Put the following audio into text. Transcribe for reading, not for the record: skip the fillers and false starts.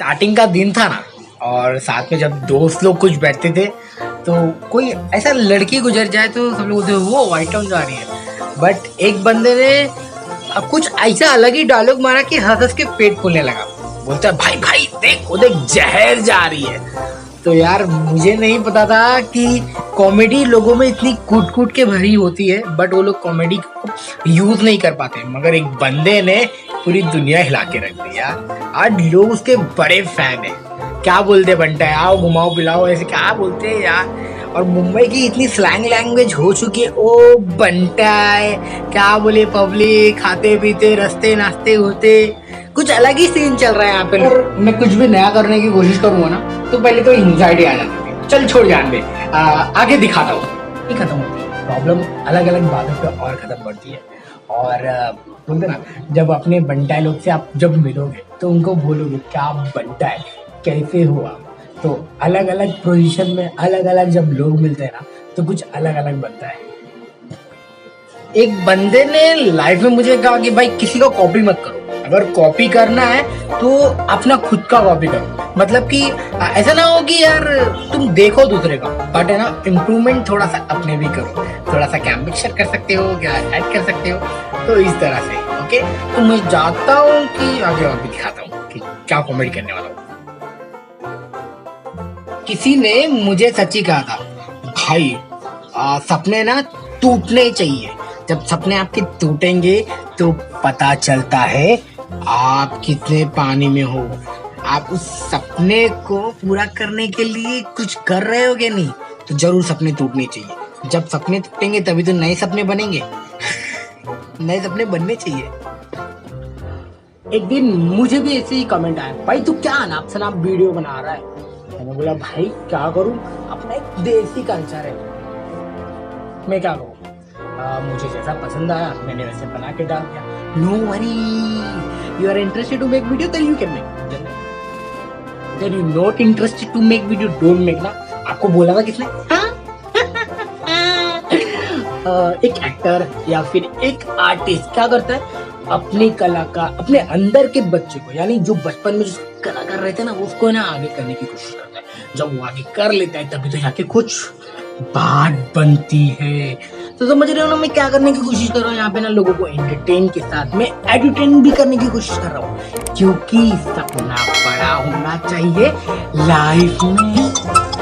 Starting का दिन था ना, और साथ में जब दोस्त लोग कुछ बैठते थे तो कोई ऐसा लड़की गुजर जाए तो सब लोग बोलते वो व्हाइट टाउन जा रही है। बट एक बंदे ने कुछ ऐसा अलग ही डायलॉग मारा कि हंस हंस के पेट फूलने लगा। बोलता है भाई भाई देख वो देख जहर जा रही है। तो यार मुझे नहीं पता था कि कॉमेडी लोगों में इतनी कूट कूट के भरी होती है, बट वो लोग कॉमेडी को यूज नहीं कर पाते। मगर एक बंदे ने पूरी दुनिया हिला के रख दी यार। आज लोग उसके बड़े फैन हैं। क्या बोलते बनता है, आओ घुमाओ पिलाओ, ऐसे क्या बोलते हैं यार। और मुंबई की इतनी स्लैंग लैंग्वेज हो चुकी है, ओ बनता है क्या बोले पब्लिक, खाते पीते रस्ते नाश्ते होते, कुछ अलग ही सीन चल रहा है यहाँ पे। और मैं कुछ भी नया करने की कोशिश करूंगा ना तो पहले तो एंजाइटी आ जाती है। चल छोड़ जान दे, आगे दिखाता हूँ। नहीं खत्म होती प्रॉब्लम, अलग अलग बातों पे और खत्म बढ़ती है। और बोलते ना, जब अपने बंटाई लोग से आप जब मिलोगे तो उनको बोलोगे क्या बनता है, कैसे हो आप, तो अलग अलग पोजीशन में अलग अलग जब लोग मिलते हैं ना तो कुछ अलग अलग बनता है। एक बंदे ने लाइफ में मुझे कहा कि भाई किसी का कॉपी मत करो, अगर कॉपी करना है तो अपना खुद का कॉपी करो। मतलब कि ऐसा ना हो कि यार तुम देखो दूसरे का, बट है ना इम्प्रूवमेंट थोड़ा सा अपने भी करो। थोड़ा सा क्या मिक्सर कर सकते हो, क्या ऐड कर सकते हो, तो इस तरह से ओके। तो मैं जाता हूँ कि आगे और भी दिखाता हूँ कि क्या कॉमेडी करने वाला हूँ। किसी ने मुझे सच्ची कहा था भाई सपने ना टूटने चाहिए। जब सपने आपके टूटेंगे तो पता चलता है आप कितने पानी में हो। आप उस सपने को पूरा करने के लिए कुछ कर रहे होगे नहीं, तो जरूर सपने टूटने चाहिए। जब सपने टूटेंगे तभी तो नए सपने बनेंगे। नए सपने बनने चाहिए। एक दिन मुझे भी ऐसे ही कमेंट आया, भाई तू क्या अनाप शनाप वीडियो बना रहा है। मैंने बोला भाई क्या करूं, अपना एक देसी कल्चर है, मैं क्या करूं। मुझे जैसा पसंद आया मैंने वैसे बना के डाल दिया। No worry, you are interested to make video then you can make, then you not interested to make video don't make ना। आपको बोला था किसने? एक एक्टर या फिर एक आर्टिस्ट क्या करता है, अपनी कला का, अपने अंदर के बच्चे को, यानी जो बचपन में जो कलाकार रहते हैं ना उसको ना आगे करने की कोशिश करता है। जब वो आगे कर लेता है तभी तो जाके कुछ बात बनती है। तो समझ रहे हो ना मैं क्या करने की कोशिश कर रहा हूँ यहाँ पे ना, लोगों को एंटरटेन के साथ में एडुटेन भी करने की कोशिश कर रहा हूँ, क्योंकि सपना बड़ा होना चाहिए लाइफ में।